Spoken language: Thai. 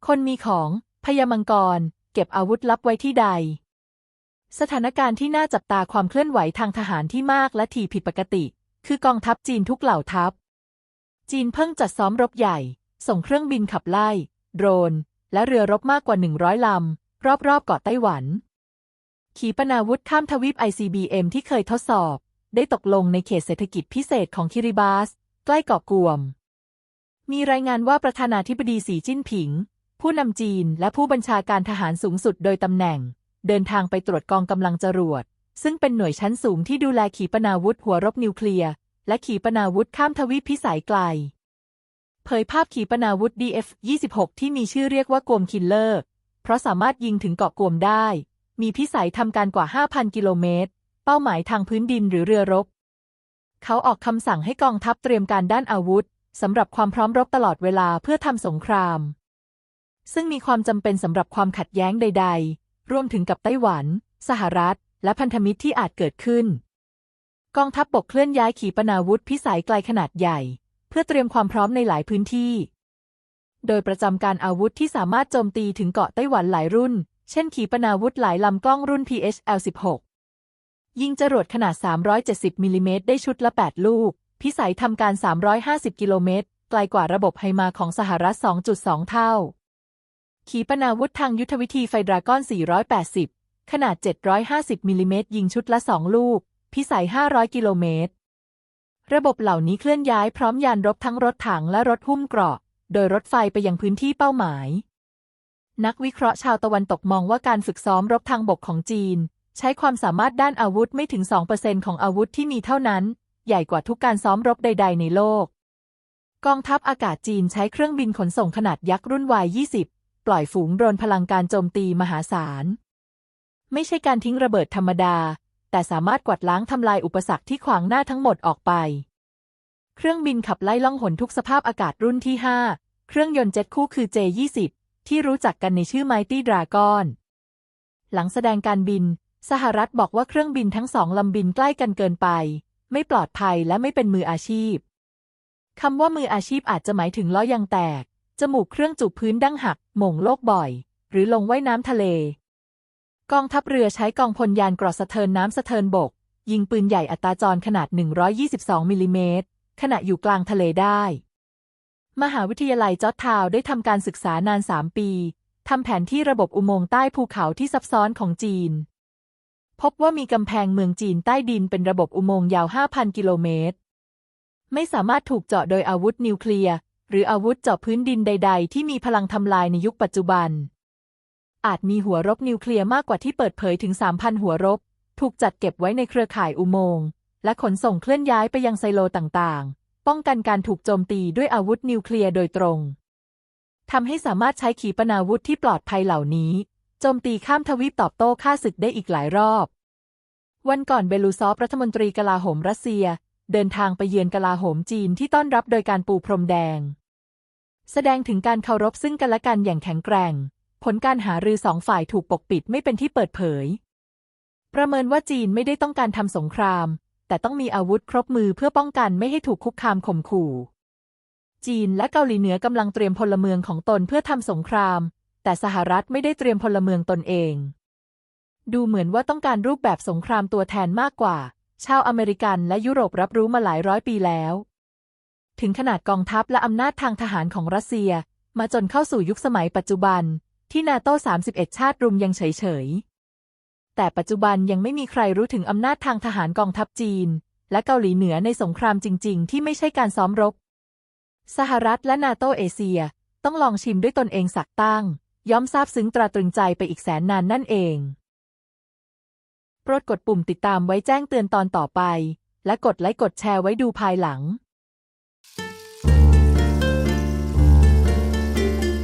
คนมีของพญามังกรเก็บอาวุธลับไว้ที่ใดสถานการณ์ที่น่าจับตาความเคลื่อนไหวทางทหารที่มากและถี่ผิดปกติคือกองทัพจีนทุกเหล่าทัพจีนเพิ่งจัดซ้อมรบใหญ่ส่งเครื่องบินขับไล่โดรนและเรือรบมากกว่า100 ลำรอบๆเกาะไต้หวันขีปนาวุธข้ามทวีป ICBM ที่เคยทดสอบได้ตกลงในเขตเศรษฐกิจพิเศษของคิริบาสใกล้เกาะกวมมีรายงานว่าประธานาธิบดีสีจิ้นผิงผู้นำจีนและผู้บัญชาการทหารสูงสุดโดยตำแหน่งเดินทางไปตรวจกองกำลังจรวดซึ่งเป็นหน่วยชั้นสูงที่ดูแลขีปนาวุธหัวรบนิวเคลียร์และขีปนาวุธข้ามทวีปพิสัยไกลเผยภาพขีปนาวุธ DF-26 ที่มีชื่อเรียกว่ากวมคิลเลอร์เพราะสามารถยิงถึงเกาะกวมได้มีพิสัยทำการกว่า 5,000 กิโลเมตรเป้าหมายทางพื้นดินหรือเรือรบเขาออกคำสั่งให้กองทัพเตรียมการด้านอาวุธสำหรับความพร้อมรบตลอดเวลาเพื่อทำสงครามซึ่งมีความจำเป็นสำหรับความขัดแย้งใดๆรวมถึงกับไต้หวันสหรัฐและพันธมิตรที่อาจเกิดขึ้นกองทัพบกเคลื่อนย้ายขีปนาวุธพิสัยไกลขนาดใหญ่เพื่อเตรียมความพร้อมในหลายพื้นที่โดยประจำการอาวุธที่สามารถโจมตีถึงเกาะไต้หวันหลายรุ่นเช่นขีปนาวุธหลายลำกล้องรุ่น PHL-16 ยิงจรวดขนาด370มิลลิเมตรได้ชุดละ8ลูกพิสัยทำการ350กิโลเมตรไกลกว่าระบบไฮมาของสหรัฐ 2.2 เท่าขีปนาวุธทางยุทธวิธีไฟดราก้อน480ขนาด750มิลลิเมตรยิงชุดละ2ลูกพิสัย500กิโลเมตรระบบเหล่านี้เคลื่อนย้ายพร้อมยานรบทั้งรถถังและรถหุ้มเกราะโดยรถไฟไปยังพื้นที่เป้าหมายนักวิเคราะห์ชาวตะวันตกมองว่าการฝึกซ้อมรบทางบกของจีนใช้ความสามารถด้านอาวุธไม่ถึง 2% ของอาวุธที่มีเท่านั้นใหญ่กว่าทุกการซ้อมรบใดๆในโลกกองทัพอากาศจีนใช้เครื่องบินขนส่งขนาดยักษ์รุ่น Y-20 ปล่อยฝูงโดรนพลังการโจมตีมหาศาลไม่ใช่การทิ้งระเบิดธรรมดาแต่สามารถกวาดล้างทำลายอุปสรรคที่ขวางหน้าทั้งหมดออกไปเครื่องบินขับไล่ล่องหนทุกสภาพอากาศรุ่นที่ 5เครื่องยนต์เจ็ตคู่คือ J-20 ที่รู้จักกันในชื่อ Mighty Dragon หลังแสดงการบินสหรัฐบอกว่าเครื่องบินทั้งสองลำบินใกล้กันเกินไปไม่ปลอดภัยและไม่เป็นมืออาชีพคำว่ามืออาชีพอาจจะหมายถึงล้อยางแตกจมูกเครื่องจูบพื้นดั้งหักหม่งโลกบ่อยหรือลงว่ายน้ำทะเลกองทัพเรือใช้กองพลยานเกราะสะเทินน้ำสะเทินบกยิงปืนใหญ่อัตราจรขนาด122มิลลิเมตรขณะอยู่กลางทะเลได้มหาวิทยาลัยจอร์จทาวน์ได้ทำการศึกษานาน3 ปีทำแผนที่ระบบอุโมงค์ใต้ภูเขาที่ซับซ้อนของจีนพบว่ามีกำแพงเมืองจีนใต้ดินเป็นระบบอุโมงค์ยาว 5,000 กิโลเมตรไม่สามารถถูกเจาะโดยอาวุธนิวเคลียร์หรืออาวุธเจาะพื้นดินใดๆที่มีพลังทำลายในยุคปัจจุบันอาจมีหัวรบนิวเคลียร์มากกว่าที่เปิดเผยถึง 3,000 หัวรบถูกจัดเก็บไว้ในเครือข่ายอุโมงค์และขนส่งเคลื่อนย้ายไปยังไซโลต่างๆป้องกันการถูกโจมตีด้วยอาวุธนิวเคลียร์โดยตรงทำให้สามารถใช้ขีปนาวุธที่ปลอดภัยเหล่านี้โจมตีข้ามทวีปตอบโต้ฆ่าศึกได้อีกหลายรอบวันก่อนเบลูซอฟรัฐมนตรีกลาโหมรัสเซียเดินทางไปเยือนกลาโหมจีนที่ต้อนรับโดยการปูพรมแดงแสดงถึงการเคารพซึ่งกันและกันอย่างแข็งแกร่งผลการหารือ2 ฝ่ายถูกปกปิดไม่เป็นที่เปิดเผยประเมินว่าจีนไม่ได้ต้องการทำสงครามแต่ต้องมีอาวุธครบมือเพื่อป้องกันไม่ให้ถูกคุกคามข่มขู่จีนและเกาหลีเหนือกำลังเตรียมพลเมืองของตนเพื่อทำสงครามแต่สหรัฐไม่ได้เตรียมพลเมืองตนเองดูเหมือนว่าต้องการรูปแบบสงครามตัวแทนมากกว่าชาวอเมริกันและยุโรปรับรู้มาหลายร้อยปีแล้วถึงขนาดกองทัพและอำนาจทางทหารของรัสเซียมาจนเข้าสู่ยุคสมัยปัจจุบันที่นาโต้31ชาติรุมยังเฉยๆแต่ปัจจุบันยังไม่มีใครรู้ถึงอำนาจทางทหารกองทัพจีนและเกาหลีเหนือในสงครามจริงๆที่ไม่ใช่การซ้อมรบสหรัฐและนาโต้เอเชียต้องลองชิมด้วยตนเองสักตั้งย้อมซาบซึ้งตราตรึงใจไปอีกแสนนานนั่นเองโปรดกดปุ่มติดตามไว้แจ้งเตือนตอนต่อไปและกดไลค์กดแชร์ไว้ดูภายหลัง